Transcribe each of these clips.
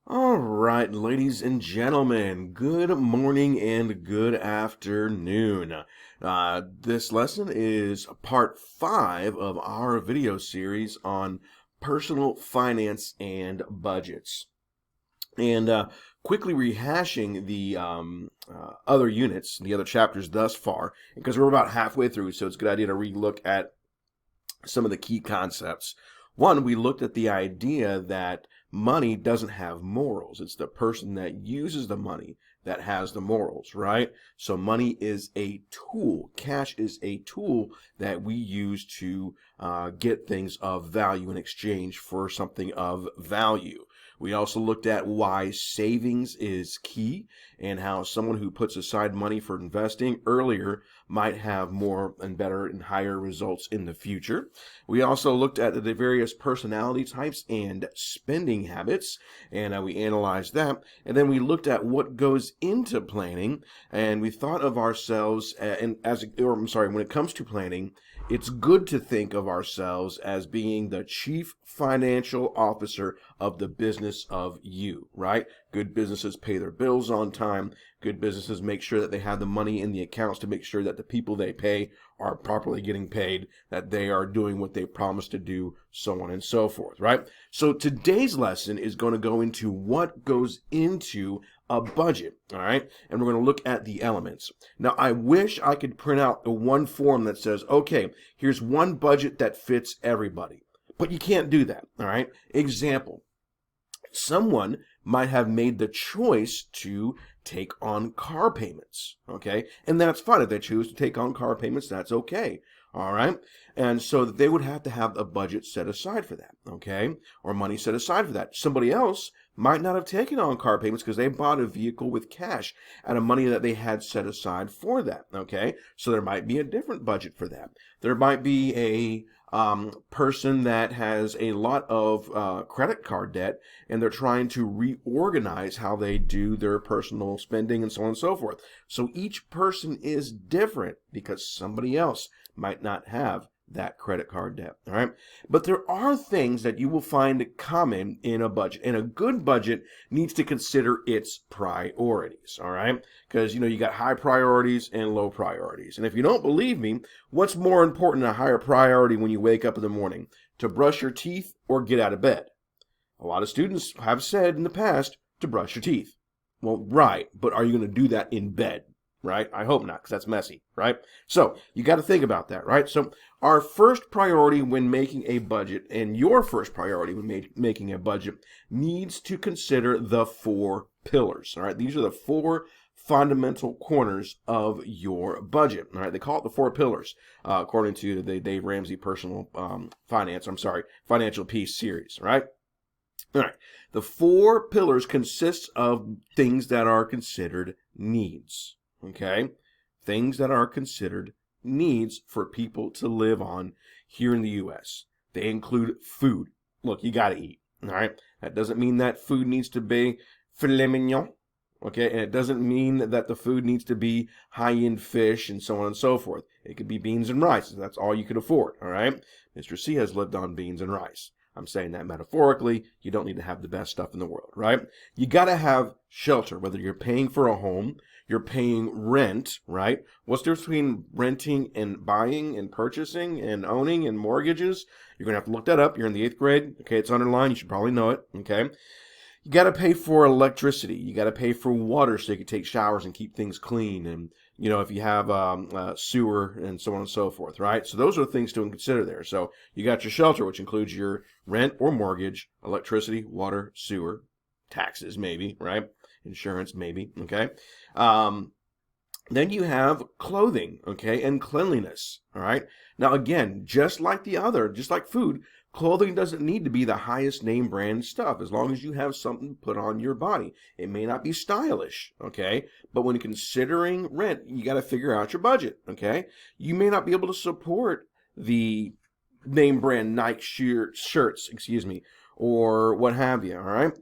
All right, ladies and gentlemen, good morning and good afternoon. This lesson is part 5 of our video series on personal finance and budgets. And quickly rehashing the other units, the other chapters thus far, because we're about halfway through, so it's a good idea to relook at some of the key concepts. One, we looked at the idea that money doesn't have morals. It's the person that uses the money that has the morals, right? So money is a tool. Cash is a tool that we use to get things of value in exchange for something of value. We also looked at why savings is key and how someone who puts aside money for investing earlier might have more and better and higher results in the future. We also looked at the various personality types and spending habits, and we analyzed that. And then we looked at what goes into planning, and we thought of ourselves, when it comes to planning, it's good to think of ourselves as being the chief financial officer of the business of you, right? Good businesses pay their bills on time. Good businesses make sure that they have the money in the accounts to make sure that the people they pay are properly getting paid, that they are doing what they promised to do, so on and so forth, right? So today's lesson is going to go into what goes into a budget, all right? And we're going to look at the elements. Now, I wish I could print out the one form that says, okay, here's one budget that fits everybody. But you can't do that, all right? Example, someone might have made the choice to take on car payments, okay? And that's fine. If they choose to take on car payments, that's okay, all right? And so they would have to have a budget set aside for that, okay? Or money set aside for that. Somebody else might not have taken on car payments because they bought a vehicle with cash out of money that they had set aside for that, okay? So there might be a different budget for that. There might be a person that has a lot of credit card debt and they're trying to reorganize how they do their personal spending and so on and so forth. So each person is different because somebody else might not have that credit card debt, all right? But there are things that you will find common in a budget, and a good budget needs to consider its priorities, all right? Because, you got high priorities and low priorities. And if you don't believe me, what's more important, a higher priority when you wake up in the morning? To brush your teeth or get out of bed? A lot of students have said in the past to brush your teeth. Well, right, but are you going to do that in bed? Right? I hope not, because that's messy, right? So you got to think about that, right? So our first priority when making a budget, and your first priority when making a budget, needs to consider the 4 pillars, all right? These are the 4 fundamental corners of your budget, all right? They call it the 4 pillars, according to the Dave Ramsey Financial Peace series, right? All right. The 4 pillars consist of things that are considered needs. Okay? Things that are considered needs for people to live on here in the U.S. They include food. Look, you got to eat. All right? That doesn't mean that food needs to be filet mignon. Okay? And it doesn't mean that the food needs to be high-end fish and so on and so forth. It could be beans and rice. That's all you could afford. All right? Mr. C has lived on beans and rice. I'm saying that metaphorically. You don't need to have the best stuff in the world, right? You got to have shelter, whether you're paying for a home, you're paying rent, right? What's the difference between renting and buying and purchasing and owning and mortgages? You're going to have to look that up. You're in the 8th grade. Okay, it's underlined. You should probably know it, okay? You got to pay for electricity. You got to pay for water so you can take showers and keep things clean. And, if you have sewer and so on and so forth, right? So those are things to consider there. So you got your shelter, which includes your rent or mortgage, electricity, water, sewer, taxes maybe, right? Insurance maybe, okay? Then you have clothing, okay, and cleanliness, all right? Now, again, just like food, clothing doesn't need to be the highest name brand stuff as long as you have something put on your body. It may not be stylish, okay? But when considering rent, you got to figure out your budget, okay? You may not be able to support the name brand Nike shirts, or what have you, all right?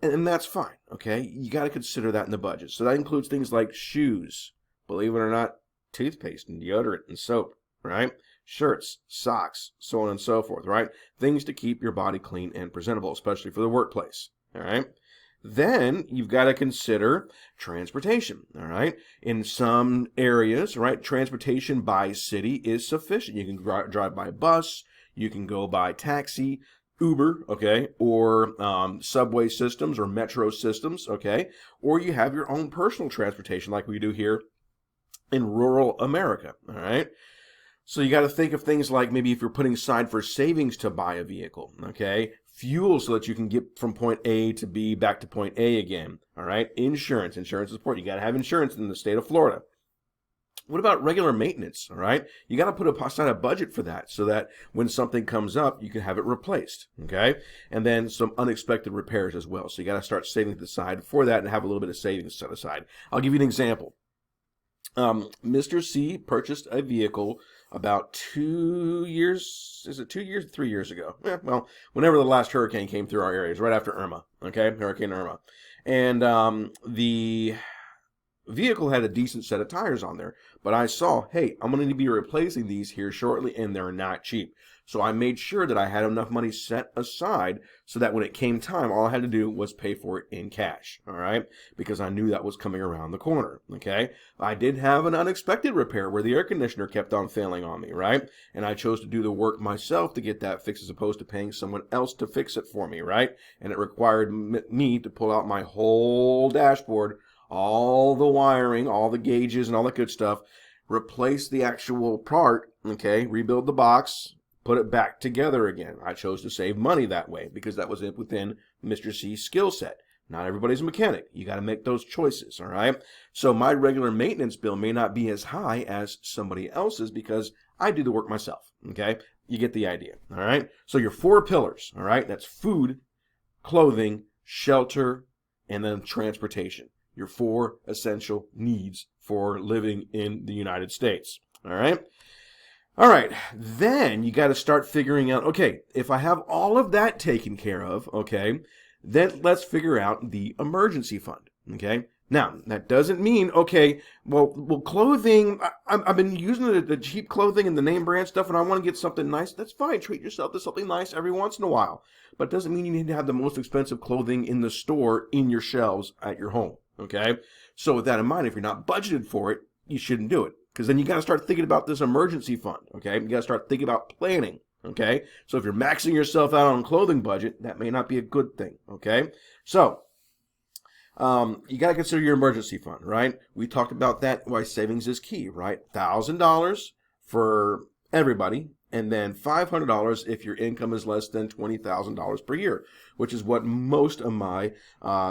And that's fine, okay? You got to consider that in the budget. So that includes things like shoes, believe it or not, toothpaste and deodorant and soap, right? Shirts, socks, so on and so forth, right? Things to keep your body clean and presentable, especially for the workplace, all right? Then you've got to consider transportation, all right? In some areas, right, transportation by city is sufficient. You can drive by bus, you can go by taxi, Uber, okay, or subway systems or metro systems, okay, or you have your own personal transportation like we do here in rural America, all right? So you got to think of things like maybe if you're putting aside for savings to buy a vehicle, okay? Fuel so that you can get from point A to B back to point A again, all right? Insurance is important. You got to have insurance in the state of Florida. What about regular maintenance, all right? You got to put aside a budget for that so that when something comes up, you can have it replaced, okay? And then some unexpected repairs as well. So you got to start saving aside for that and have a little bit of savings set aside. I'll give you an example. Mr. C purchased a vehicle about 2 years, is it 2 years, 3 years ago? Well, whenever the last hurricane came through our areas, right after Irma, okay, Hurricane Irma. And the vehicle had a decent set of tires on there, but I saw, hey, I'm going to be replacing these here shortly, and they're not cheap. So I made sure that I had enough money set aside so that when it came time, all I had to do was pay for it in cash, all right? Because I knew that was coming around the corner, okay? I did have an unexpected repair where the air conditioner kept on failing on me, right? And I chose to do the work myself to get that fixed as opposed to paying someone else to fix it for me, right? And it required me to pull out my whole dashboard, all the wiring, all the gauges and all that good stuff, replace the actual part, okay, rebuild the box, put it back together again. I chose to save money that way because that was within Mr. C's skill set. Not everybody's a mechanic. You got to make those choices, all right? So my regular maintenance bill may not be as high as somebody else's because I do the work myself, okay? You get the idea, all right? So your 4 pillars, all right? That's food, clothing, shelter, and then transportation. Your 4 essential needs for living in the United States, all right? All right, then you got to start figuring out, okay, if I have all of that taken care of, okay, then let's figure out the emergency fund, okay? Now, that doesn't mean, okay, well clothing, I've been using the cheap clothing and the name brand stuff and I want to get something nice. That's fine. Treat yourself to something nice every once in a while. But it doesn't mean you need to have the most expensive clothing in the store in your shelves at your home, okay? So with that in mind, if you're not budgeted for it, you shouldn't do it. Because then you got to start thinking about this emergency fund, okay? You got to start thinking about planning, okay? So if you're maxing yourself out on clothing budget, that may not be a good thing, okay? So you got to consider your emergency fund, right? We talked about that, why savings is key, right? $1,000 for everybody, and then $500 if your income is less than $20,000 per year, which is what most of my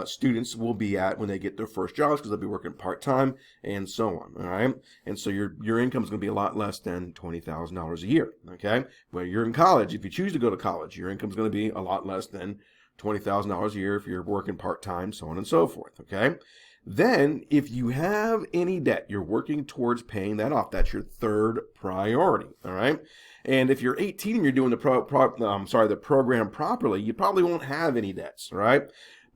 students will be at when they get their first jobs because they'll be working part-time and so on, all right? And so your income is going to be a lot less than $20,000 a year, okay? When you're in college, if you choose to go to college, your income is going to be a lot less than $20,000 a year if you're working part-time, so on and so forth, okay? Then, if you have any debt, you're working towards paying that off. That's your 3rd priority, all right? And if you're 18 and you're doing the program properly, you probably won't have any debts, all right?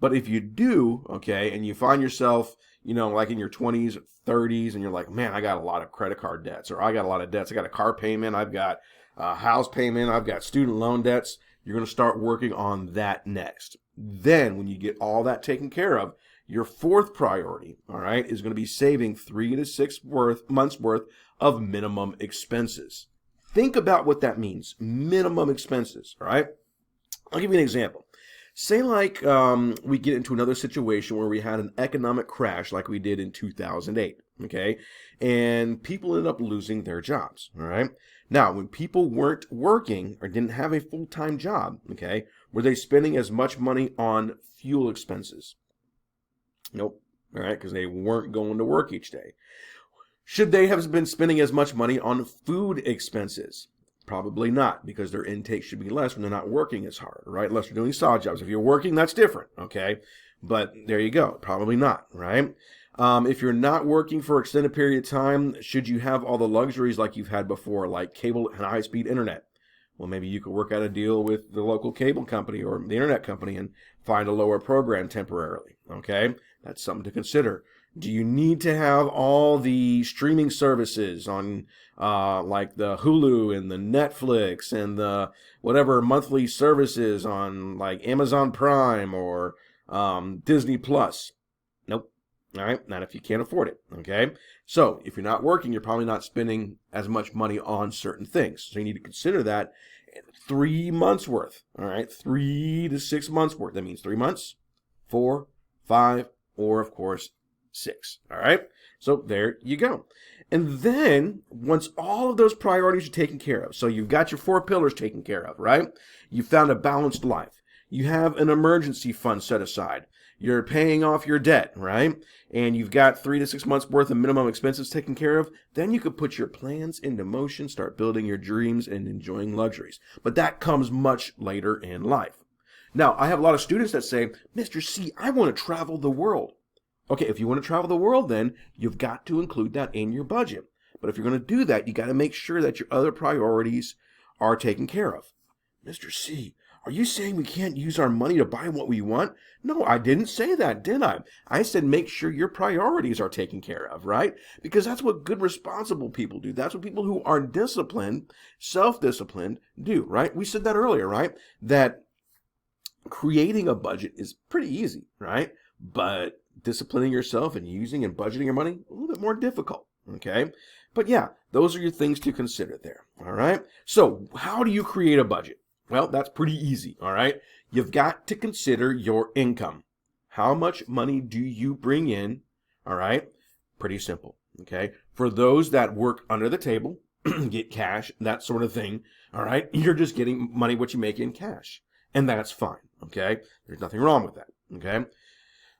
But if you do, okay, and you find yourself, like in your 20s, 30s, and you're like, man, I got a lot of credit card debts, or I got a lot of debts. I got a car payment, I've got a house payment, I've got student loan debts. You're going to start working on that next. Then, when you get all that taken care of, your 4th priority, all right, is going to be saving 3 to 6 months worth of minimum expenses. Think about what that means, minimum expenses, all right? I'll give you an example. Say like we get into another situation where we had an economic crash like we did in 2008, okay? And people ended up losing their jobs, all right? Now, when people weren't working or didn't have a full-time job, okay, were they spending as much money on fuel expenses? Nope, all right, because they weren't going to work each day. Should they have been spending as much money on food expenses? Probably not, because their intake should be less when they're not working as hard, right? Unless you're doing side jobs. If you're working, that's different, okay? But there you go, probably not, right? If you're not working for an extended period of time, should you have all the luxuries like you've had before, like cable and high-speed internet? Well, maybe you could work out a deal with the local cable company or the internet company and find a lower program temporarily, okay? That's something to consider. Do you need to have all the streaming services on like the Hulu and the Netflix and the whatever monthly services on like Amazon Prime or Disney Plus. Nope. All right, not if you can't afford it, okay? So if you're not working, you're probably not spending as much money on certain things. So you need to consider that 3 months worth, all right? 3 to 6 months worth. That means 3 months, 4, 5, or of course, 6, all right? So there you go. And then once all of those priorities are taken care of, so you've got your 4 pillars taken care of, right? You found a balanced life. You have an emergency fund set aside. You're paying off your debt, right? And you've got 3 to 6 months worth of minimum expenses taken care of. Then you could put your plans into motion, start building your dreams and enjoying luxuries. But that comes much later in life. Now, I have a lot of students that say, Mr. C, I want to travel the world. Okay, if you want to travel the world, then you've got to include that in your budget. But if you're going to do that, you got to make sure that your other priorities are taken care of. Mr. C, are you saying we can't use our money to buy what we want? No, I didn't say that, did I? I said make sure your priorities are taken care of, right? Because that's what good, responsible people do. That's what people who are disciplined, self-disciplined do, right? We said that earlier, right? That creating a budget is pretty easy, right? But disciplining yourself and using and budgeting your money, a little bit more difficult, okay? But yeah, those are your things to consider there, all right? So how do you create a budget? Well, that's pretty easy, all right? You've got to consider your income. How much money do you bring in, all right? Pretty simple, okay? For those that work under the table, get cash, that sort of thing, all right? You're just getting money what you make in cash, and that's fine, okay? There's nothing wrong with that, okay?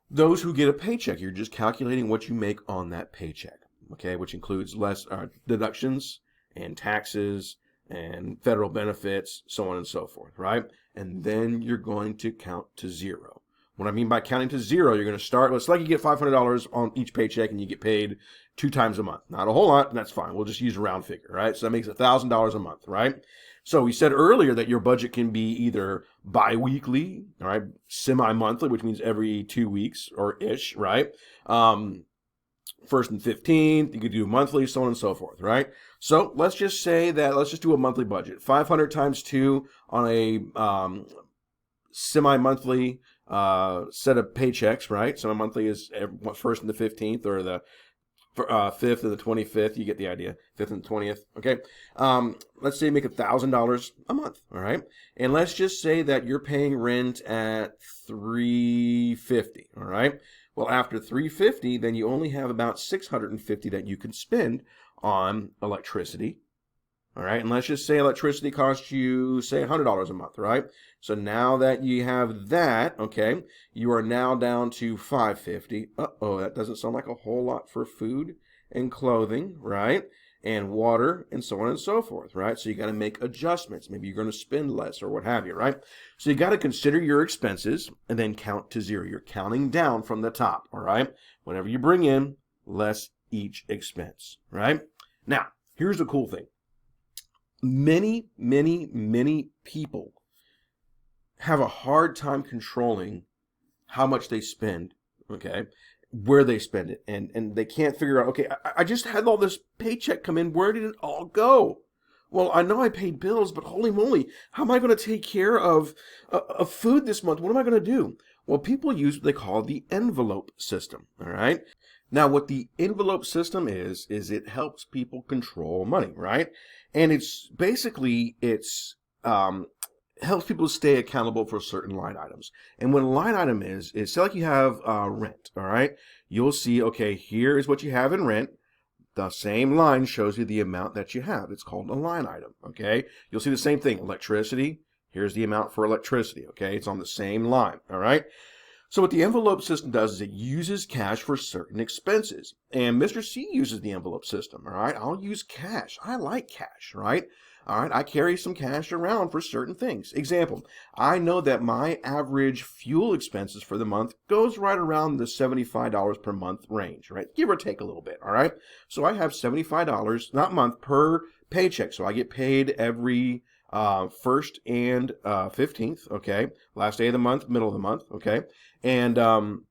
Those who get a paycheck, you're just calculating what you make on that paycheck, okay? Which includes less deductions and taxes and federal benefits, so on and so forth, right? And then you're going to count to zero. What I mean by counting to zero, you're going to start, it's like you get $500 on each paycheck and you get paid 2 times a month. Not a whole lot, and that's fine. We'll just use a round figure, right? So that makes $1,000 a month, right? So we said earlier that your budget can be either bi-weekly, all right, semi-monthly, which means every 2 weeks or ish, right? First and 15th, you could do monthly, so on and so forth, right? So let's just say that, let's just do a monthly budget. 500 times 2 on a semi-monthly set of paychecks, right? Semi-monthly is first and the 15th, or the 5th and the 25th. You get the idea. 5th and 20th, okay? Let's say you make $1,000 a month, all right? And let's just say that you're paying rent at $350, all right? Well, after $350, then you only have about $650 that you can spend on electricity, all right? And let's just say electricity costs you, say, $100 a month, right? So now that you have that, okay, you are now down to $550. Uh-oh, that doesn't sound like a whole lot for food and clothing, right? And water and so on and so forth, right? So you got to make adjustments. Maybe you're going to spend less or what have you, right? So you got to consider your expenses and then count to zero. You're counting down from the top, all right? Whenever you bring in, less each expense, right? Now, here's the cool thing. Many, many, many people have a hard time controlling how much they spend, okay? Where they spend it, and they can't figure out, okay, I just had all this paycheck come in, where did it all go? Well, I know I paid bills, but holy moly, how am I going to take care of food this month? What am I going to do? Well, people use what they call the envelope system, all right? Now, what the envelope system is it helps people control money, right? And it's basically, helps people stay accountable for certain line items. And what a line item is say like you have rent, all right? You'll see, okay, here is what you have in rent. The same line shows you the amount that you have. It's called a line item, okay? You'll see the same thing, electricity. Here's the amount for electricity, okay? It's on the same line, all right? So what the envelope system does is it uses cash for certain expenses. And Mr. C uses the envelope system, all right? I'll use cash. I like cash, right? All right, I carry some cash around for certain things. Example, I know that my average fuel expenses for the month goes right around the $75 per month range, right? Give or take a little bit, all right? So I have $75, not month, per paycheck. So I get paid every 1st and 15th, okay? Last day of the month, middle of the month, okay? And on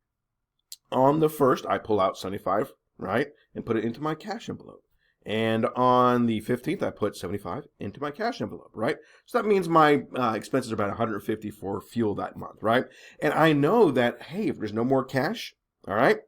the 1st, I pull out $75, right? And put it into my cash envelope. And on the 15th, I put 75 into my cash envelope, right? So that means my expenses are about 150 for fuel that month, right? And I know that, hey, if there's no more cash, all right,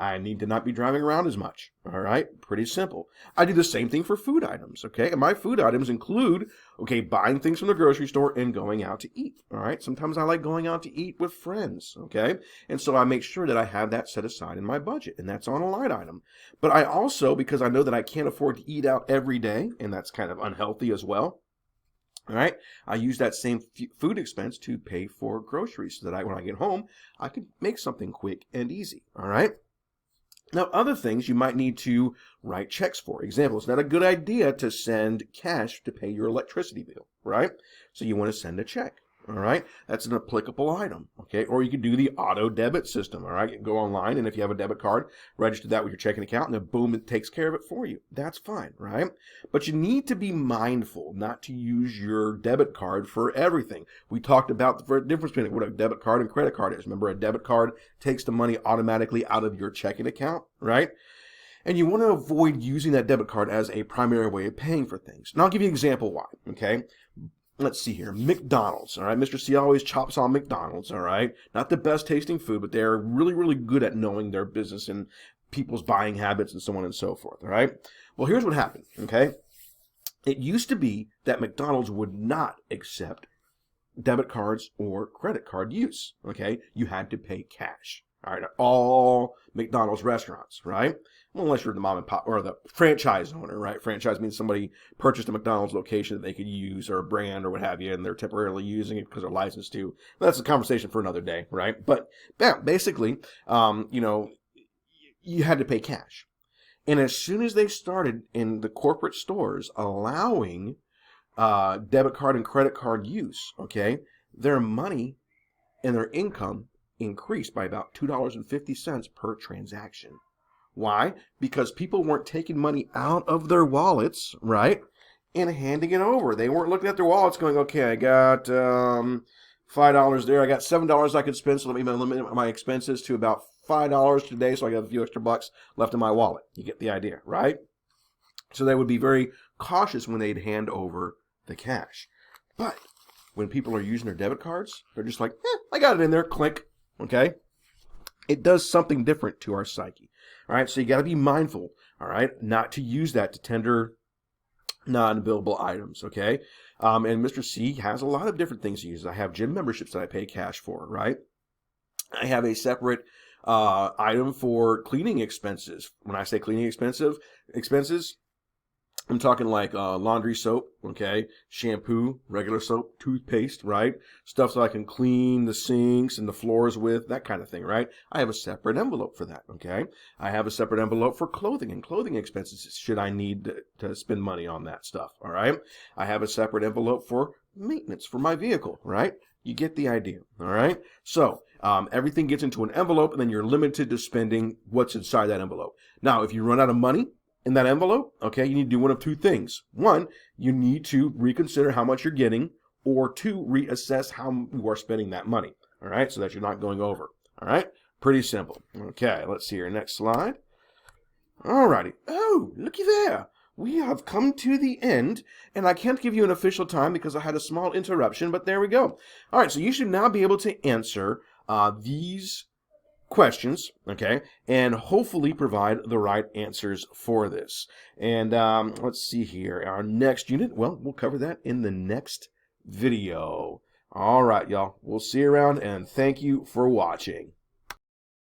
I need to not be driving around as much, all right? Pretty simple. I do the same thing for food items, okay? And my food items include, okay, buying things from the grocery store and going out to eat, all right? Sometimes I like going out to eat with friends, okay? And so I make sure that I have that set aside in my budget, and that's on a line item. But I also, because I know that I can't afford to eat out every day, and that's kind of unhealthy as well, all right, I use that same food expense to pay for groceries so that when I get home, I can make something quick and easy, all right? Now, other things you might need to write checks for. Example, it's not a good idea to send cash to pay your electricity bill, right? So you want to send a check, all right? That's an applicable item, okay? Or you could do the auto debit system, all right? You can go online, and if you have a debit card, register that with your checking account, and then boom, it takes care of it for you. That's fine, right? But you need to be mindful not to use your debit card for everything. We talked about the difference between what a debit card and credit card is. Remember, a debit card takes the money automatically out of your checking account, right? And you want to avoid using that debit card as a primary way of paying for things. And I'll give you an example why, okay? Let's see here. McDonald's, all right? Mr. C always chops on McDonald's, all right? Not the best tasting food, but they're really, really good at knowing their business and people's buying habits and so on and so forth, all right? Well, here's what happened, okay? It used to be that McDonald's would not accept debit cards or credit card use, okay? You had to pay cash, all right? At all McDonald's restaurants, right? Well, unless you're the mom and pop or the franchise owner, right? Franchise means somebody purchased a McDonald's location that they could use or a brand or what have you, and they're temporarily using it because they're licensed to. That's a conversation for another day, right? But yeah, basically, you had to pay cash. And as soon as they started in the corporate stores allowing debit card and credit card use, okay, their money and their income increased by about $2.50 per transaction. Why? Because people weren't taking money out of their wallets, right, and handing it over. They weren't looking at their wallets going, okay, I got $5 there. I got $7 I could spend, so let me limit my expenses to about $5 today, so I got a few extra bucks left in my wallet. You get the idea, right? So they would be very cautious when they'd hand over the cash. But when people are using their debit cards, they're just like, I got it in there, click, okay? It does something different to our psyche. All right, so you got to be mindful, all right, not to use that to tender non-billable items, okay? And Mr. C has a lot of different things he uses. I have gym memberships that I pay cash for, right? I have a separate item for cleaning expenses. When I say cleaning expenses, I'm talking like laundry soap, okay, shampoo, regular soap, toothpaste, right? Stuff so I can clean the sinks and the floors with, that kind of thing, right? I have a separate envelope for that, okay? I have a separate envelope for clothing and clothing expenses should I need to spend money on that stuff, all right? I have a separate envelope for maintenance for my vehicle, right? You get the idea, all right? So everything gets into an envelope, and then you're limited to spending what's inside that envelope. Now, if you run out of money in that envelope, okay, you need to do one of two things. One, you need to reconsider how much you're getting, or two, reassess how you are spending that money, all right, so that you're not going over, all right? Pretty simple. Okay, let's see here. Next slide. All righty. Oh, looky there. We have come to the end, and I can't give you an official time because I had a small interruption, but there we go. All right, so you should now be able to answer these questions, okay, and hopefully provide the right answers for this. And let's see here. Our next unit, well, we'll cover that in the next video. All right, y'all. We'll see you around, and thank you for watching.